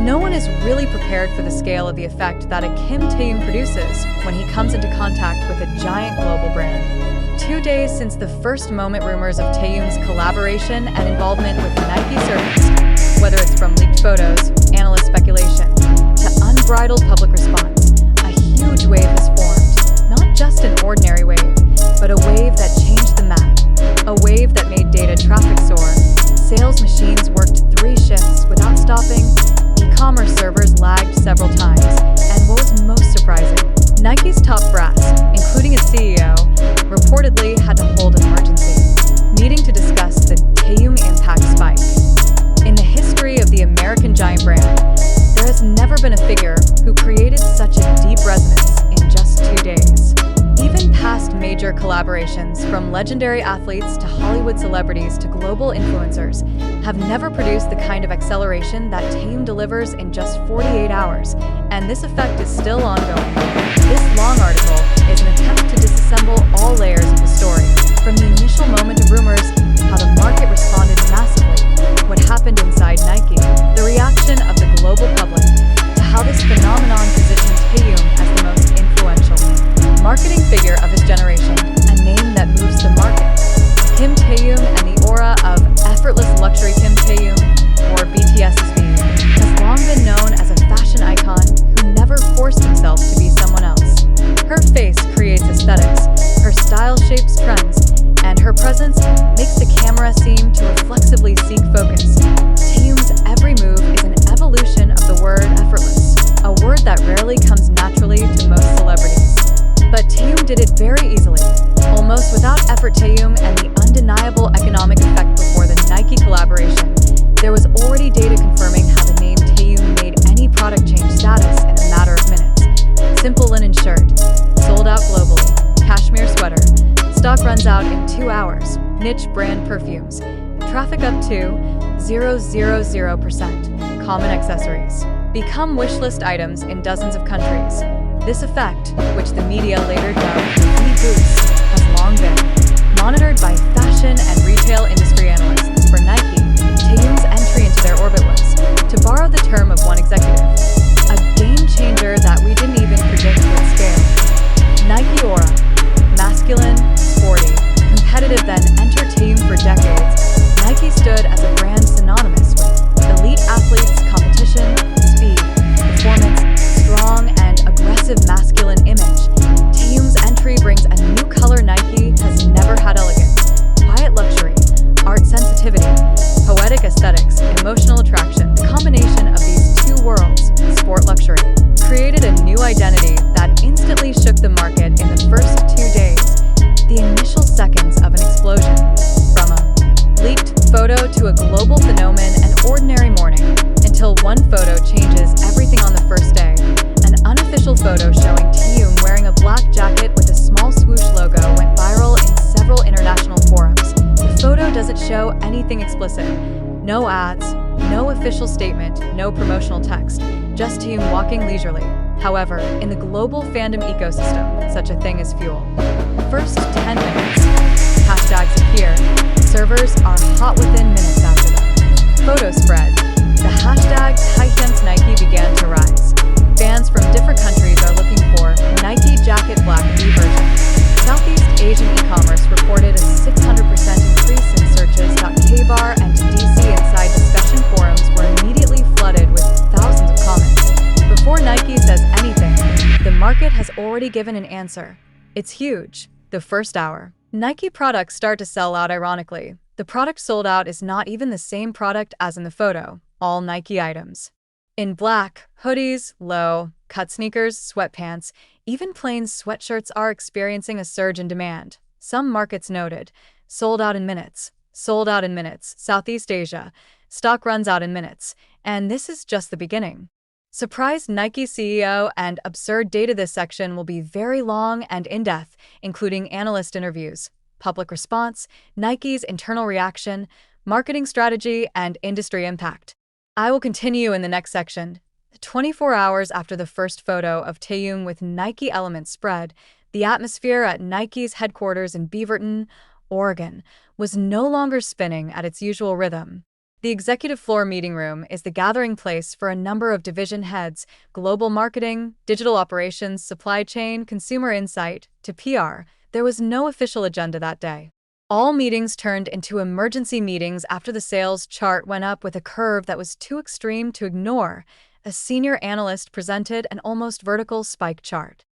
No one is really prepared for the scale of the effect that a Kim Taehyung produces when he comes into contact with a giant global brand. 2 days since the first moment rumors of Taehyung's collaboration and involvement with Nike surfaced, whether it's from leaked photos, analyst speculation, to unbridled public response, a huge wave has formed. Not just an ordinary wave, but a wave that changed the map. A wave that made data traffic soar, sales machines worked 3 shifts without stopping, e-commerce servers lagged several times, and what was most surprising, Nike's top brass, including its CEO, reportedly had to hold an emergency meeting to discuss the Taehyung impact spike. In the history of the American giant brand, there has never been a figure who created such a deep resonance in just 2 days. Even past major collaborations, from legendary athletes to Hollywood celebrities to global influencers, have never produced the kind of acceleration that Taehyung delivers in just 48 hours, and this effect is still ongoing. This long article is an attempt to disassemble all layers of the story, from the initial moment of rumors, how the market responded massively, what happened inside Nike, the reaction of the global public, to how this phenomenon positioned Taehyung as the most influential marketing figure of his generation, a name that moves the market. Kim Taehyung and the aura of effortless luxury Kim Taehyung, or btsjk, has long been known as a fashion icon who never forced himself to be someone else. Her face creates aesthetics, her style shapes trends, and her presence makes the camera seem to reflexively seek focus. Taehyung's every move is an evolution of the word effortless, a word that rarely comes naturally to most celebrities. But Taehyung did it very easily, almost without effort. Taehyung and the undeniable economic effect before the Nike collaboration. There was already data confirming how the name Taehyung made any product change status in a matter of minutes. Simple linen shirt, sold out globally. Cashmere sweater, stock runs out in 2 hours. Niche brand perfumes, traffic up to 0.000%. Common accessories, become wishlist items in dozens of countries. This effect, which the media later dubbed the V-boost, has long been monitored by fashion and retail industry analysts. For Nike, Taehyung's entry into their orbit was, to borrow the term of one executive, a game changer that we didn't even predict would scale. Nike aura, masculine, sporty, competitive, then enter Taehyung for decades. Nike stood as a brand synonymous with elite athletes, competition, speed, performance, strong and aggressive masculine image. Taehyung's entry brings a new color Nike has never had: elegance, quiet luxury, art sensitivity, poetic aesthetics, emotional attraction. The combination of these two worlds, sport luxury, created a new identity that instantly shook the market in the first 2 days. The initial seconds of an explosion. From a leaked photo to a global phenomenon, an ordinary morning, until one photo changes everything on the first day. An unofficial photo showing Taehyung wearing a black jacket with a small swoosh logo went viral in several international forums. The photo doesn't show anything explicit. No ads, no official statement, no promotional text, just Taehyung walking leisurely. However, in the global fandom ecosystem, such a thing is fuel. First 10 minutes. Hashtags appear. Servers are hot within minutes after that. Photo spread. The hashtag #Nike began to rise. Fans from different countries are looking for Nike jacket black V version. Southeast Asian e-commerce reported a 600% increase in searches. Kbar and DC inside discussion forums were immediately flooded with thousands of comments. Before Nike says anything, the market has already given an answer. It's huge. The first hour. Nike products start to sell out ironically. The product sold out is not even the same product as in the photo. All Nike items. In black, hoodies, low, cut sneakers, sweatpants, even plain sweatshirts are experiencing a surge in demand. Some markets noted, sold out in minutes. Sold out in minutes. Southeast Asia, stock runs out in minutes. And this is just the beginning. Surprised Nike CEO and absurd data. This section will be very long and in-depth, including analyst interviews, public response, Nike's internal reaction, marketing strategy, and industry impact. I will continue in the next section. 24 hours after the first photo of Taehyung with Nike elements spread, the atmosphere at Nike's headquarters in Beaverton, Oregon, was no longer spinning at its usual rhythm. The executive floor meeting room is the gathering place for a number of division heads: global marketing, digital operations, supply chain, consumer insight, to PR. There was no official agenda that day. All meetings turned into emergency meetings after the sales chart went up with a curve that was too extreme to ignore. A senior analyst presented an almost vertical spike chart.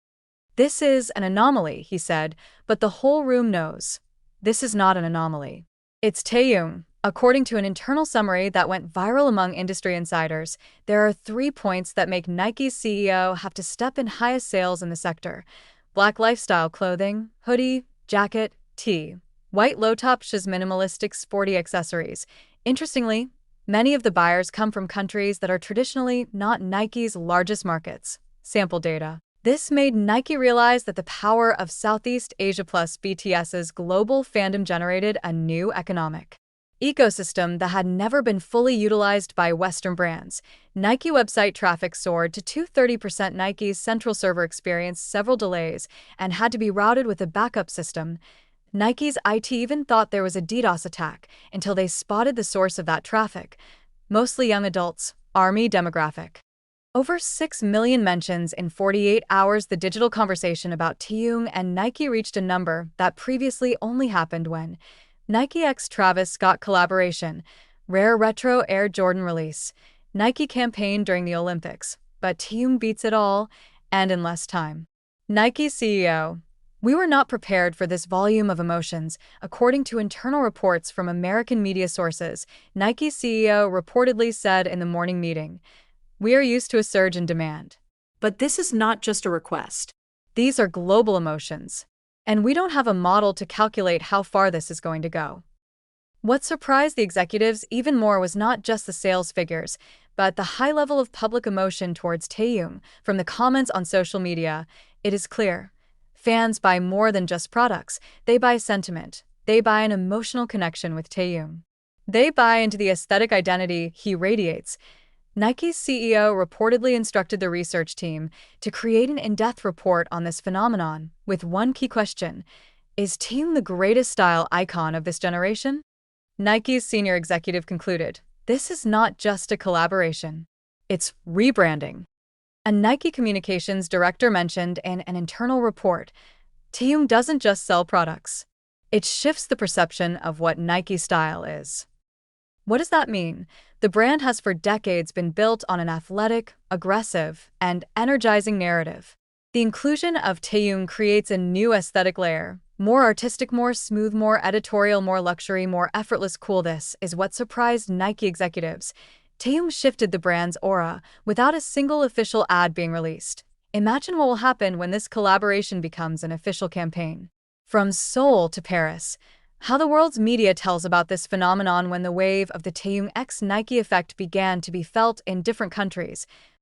"This is an anomaly," he said, but the whole room knows. This is not an anomaly. It's Taehyung. According to an internal summary that went viral among industry insiders, there are 3 points that make Nike's CEO have to step in highest sales in the sector: black lifestyle clothing, hoodie, jacket, tee; white low-top shoes, minimalistic sporty accessories. Interestingly, many of the buyers come from countries that are traditionally not Nike's largest markets. Sample data. This made Nike realize that the power of Southeast Asia plus BTS's global fandom generated a new economic ecosystem that had never been fully utilized by Western brands. Nike website traffic soared to 230%. Nike's central server experienced several delays and had to be routed with a backup system. Nike's IT even thought there was a DDoS attack until they spotted the source of that traffic: mostly young adults, army demographic. Over 6 million mentions in 48 hours. The digital conversation about Taehyung and Nike reached a number that previously only happened when Nike x Travis Scott collaboration, rare retro Air Jordan release, Nike campaign during the Olympics, but Taehyung beats it all, and in less time. Nike CEO: "We were not prepared for this volume of emotions," according to internal reports from American media sources. Nike CEO reportedly said in the morning meeting, "We are used to a surge in demand. But this is not just a request. These are global emotions. And we don't have a model to calculate how far this is going to go." What surprised the executives even more was not just the sales figures, but the high level of public emotion towards Taehyung. From the comments on social media, it is clear. Fans buy more than just products. They buy sentiment. They buy an emotional connection with Taehyung. They buy into the aesthetic identity he radiates. Nike's CEO reportedly instructed the research team to create an in-depth report on this phenomenon, with one key question: is Taehyung the greatest style icon of this generation? Nike's senior executive concluded, "This is not just a collaboration. It's rebranding." A Nike communications director mentioned in an internal report, "Taehyung doesn't just sell products. It shifts the perception of what Nike style is." What does that mean? The brand has for decades been built on an athletic, aggressive, and energizing narrative. The inclusion of Taehyung creates a new aesthetic layer: more artistic, more smooth, more editorial, more luxury, more effortless cool. This is what surprised Nike executives. Taehyung shifted the brand's aura without a single official ad being released. Imagine what will happen when this collaboration becomes an official campaign. From Seoul to Paris, how the world's media tells about this phenomenon. When the wave of the Taehyung x Nike effect began to be felt in different countries,